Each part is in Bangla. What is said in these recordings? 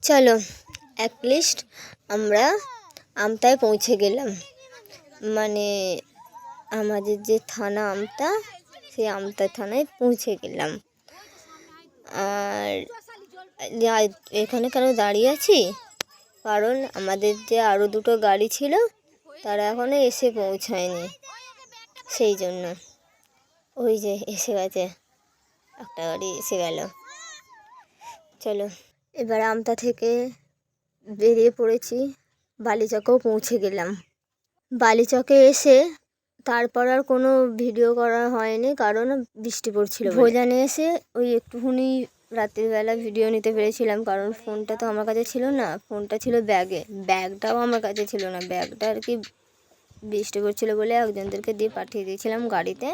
চলো অ্যাটলিস্ট আমরা আমতায় পৌঁছে গেলাম। মানে আমাদের যে থানা আমতা, সেই আমতা থানায় পৌঁছে গেলাম। আর এখানে কেন দাঁড়িয়ে আছি, কারণ আমাদের যে আরও দুটো গাড়ি ছিল তারা এখনও এসে পৌঁছায়নি, সেই জন্য। ওই যে এসে গেছে, একটা গাড়ি এসে গেল। চলো এবার আমতা থেকে বেরিয়ে পড়েছি, বালিচকেও পৌঁছে গেলাম। বালিচকে এসে তারপর আর কোনো ভিডিও করা হয়নি, কারণ বৃষ্টি পড়ছিল। ভোজানে এসে ওই একটুখানি রাত্রিবেলা ভিডিও নিতে পেরেছিলাম, কারণ ফোনটা তো আমার কাছে ছিল না, ফোনটা ছিল ব্যাগে, ব্যাগটাও আমার কাছে ছিল না। ব্যাগটা আর কি বৃষ্টি পড়ছিলো বলে একজনদেরকে দিয়ে পাঠিয়ে দিয়েছিলাম গাড়িতে।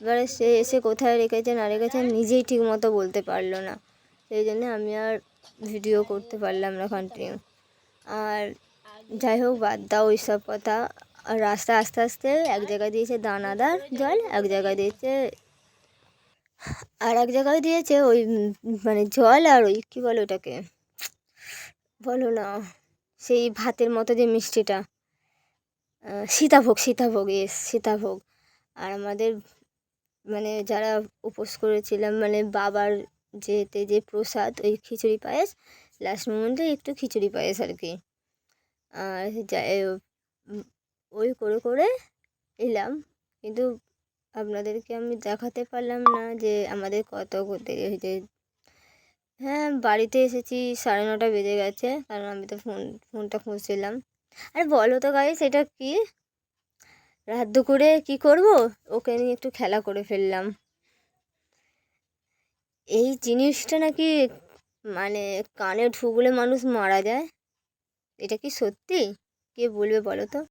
এবারে সে এসে কোথায় রেখেছে না রেখেছে নিজেই ঠিক মতো বলতে পারলো না, সেই জন্য আমি আর ভিডিও করতে পারলাম না কন্টিনিউ। আর যাই হোক, বাদ দাও ওই সব কথা। আর রাস্তা আস্তে আস্তে এক জায়গায় দিয়েছে দানাদার জল, এক জায়গায় দিয়েছে আর এক জায়গায় দিয়েছে ওই মানে জল, আর ওই কী বলো ওটাকে, বলো না, সেই ভাতের মতো যে মিষ্টিটা, সীতাভোগ, সীতাভোগ। আর আমাদের মানে যারা উপোস করেছিলাম, মানে বাবার যেতে যে প্রসাদ, ওই খিচুড়ি পায়েস, লাস্ট মোমেন্টে একটু খিচুড়ি পায়েস আর কি। আর ওই করে করে এলাম, কিন্তু আপনাদেরকে আমি দেখাতে পারলাম না যে আমাদের কত দেরি হয়েছে। হ্যাঁ, বাড়িতে এসেছি 9:30 বেজে গেছে, কারণ আমি তো ফোনটা খুঁজছিলাম। আরে বলো তো গাইস, এটা কি রাত দুপুরে কী করবো, ওকে নিয়ে একটু খেলা করে ফেললাম। এই জিনিসটা নাকি মানে কানে ঢুকলে মানুষ মারা যায়, এটা কি সত্যি? কে বলবে বলো তো।